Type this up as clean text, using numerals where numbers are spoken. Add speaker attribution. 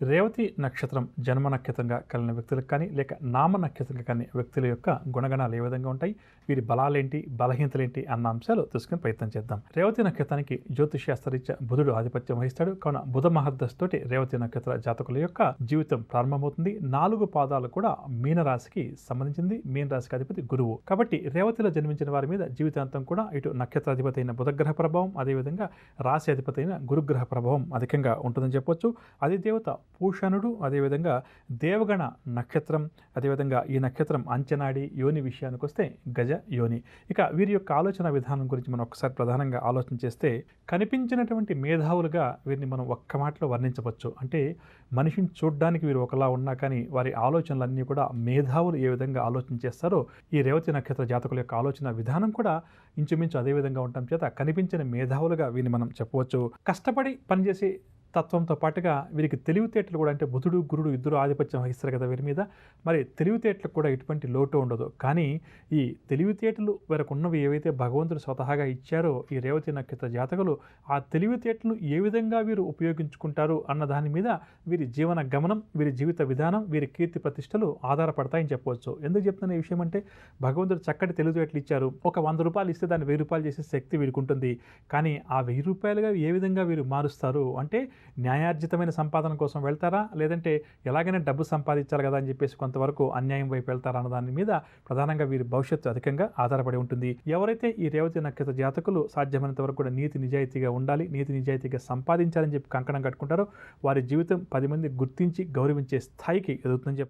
Speaker 1: రేవతి నక్షత్రం జన్మ నక్షత్రంగా కలిగిన వ్యక్తులకు కానీ లేక నామ నక్షత్రంగా కానీ వ్యక్తుల యొక్క గుణగణాలు ఏ విధంగా ఉంటాయి, వీరి బలాలేంటి బలహీనతలేంటి అన్న అంశాలు తెలుసుకునే ప్రయత్నం చేద్దాం. రేవతి నక్షత్రానికి జ్యోతిష్ శాస్త్రరీత్యా బుధుడు ఆధిపత్యం వహిస్తాడు. కావున బుధ మహర్దశ తోటి రేవతి నక్షత్ర జాతకుల యొక్క జీవితం ప్రారంభమవుతుంది. 4 పాదాలు కూడా మీన రాశికి సంబంధించింది. మీన రాశికి అధిపతి గురువు. కాబట్టి రేవతిలో జన్మించిన వారి మీద జీవితాంతం కూడా ఇటు నక్షత్రాధిపతి అయిన బుధగ్రహ ప్రభావం, అదేవిధంగా రాశి అధిపతి అయిన గురుగ్రహ ప్రభావం అధికంగా ఉంటుందని చెప్పొచ్చు. అది దేవత పూషణుడు, అదేవిధంగా దేవగణ నక్షత్రం, అదేవిధంగా ఈ నక్షత్రం అంచనాడి యోని విషయానికి వస్తే గజ యోని. ఇక వీరి యొక్క ఆలోచన విధానం గురించి మనం ఒకసారి ప్రధానంగా ఆలోచన చేస్తే కనిపించినటువంటి మేధావులుగా వీరిని మనం ఒక్క మాటలో వర్ణించవచ్చు. అంటే మనిషిని చూడడానికి వీరు ఒకలా ఉన్నా కానీ వారి ఆలోచనలన్నీ కూడా మేధావులు ఏ విధంగా ఆలోచన చేస్తారో ఈ రేవతి నక్షత్ర జాతకుల యొక్క ఆలోచన విధానం కూడా ఇంచుమించు అదే విధంగా ఉండటం చేత కనిపించిన మేధావులుగా వీరిని మనం చెప్పవచ్చు. కష్టపడి పనిచేసే తత్వంతో పాటుగా వీరికి తెలివితేటలు కూడా, అంటే బుధుడు గురుడు ఇద్దరు ఆధిపత్యం వహిస్తారు కదా వీరి మీద, మరి తెలివితేటలకు కూడా ఎటువంటి లోటు ఉండదు. కానీ ఈ తెలివితేటలు వీరికి ఉన్నవి ఏవైతే భగవంతుడు స్వతహాగా ఇచ్చారో ఈ రేవతి నక్షత్ర జాతకులు ఆ తెలివితేటలను ఏ విధంగా వీరు ఉపయోగించుకుంటారు అన్న దాని మీద వీరి జీవన గమనం, వీరి జీవిత విధానం, వీరి కీర్తి ప్రతిష్టలు ఆధారపడతాయని చెప్పవచ్చు. ఎందుకు చెప్తున్న ఈ విషయం అంటే భగవంతుడు చక్కటి తెలివితేటలు ఇచ్చారు. ఒక 100 రూపాయలు ఇస్తే దాన్ని 1000 రూపాయలు చేసే శక్తి వీరికి ఉంటుంది. కానీ ఆ 1000 రూపాయలుగా ఏ విధంగా వీరు మారుస్తారు అంటే న్యాయార్జితమైన సంపాదన కోసం వెళ్తారా, లేదంటే ఎలాగైనా డబ్బు సంపాదించాలి కదా అని చెప్పేసి కొంతవరకు అన్యాయం వైపు వెళ్తారా అన్న దాని మీద ప్రధానంగా వీరి భవిష్యత్తు అధికంగా ఆధారపడి ఉంటుంది. ఎవరైతే ఈ రేవతి నక్షత్ర జాతకులు సాధ్యమైనంత వరకు కూడా నీతి నిజాయితీగా ఉండాలి, నీతి నిజాయితీగా సంపాదించాలని చెప్పి కంకణం కట్టుకుంటారో వారి జీవితం 10 మంది గుర్తించి గౌరవించే స్థాయికి ఎదుగుతుందని చెప్పి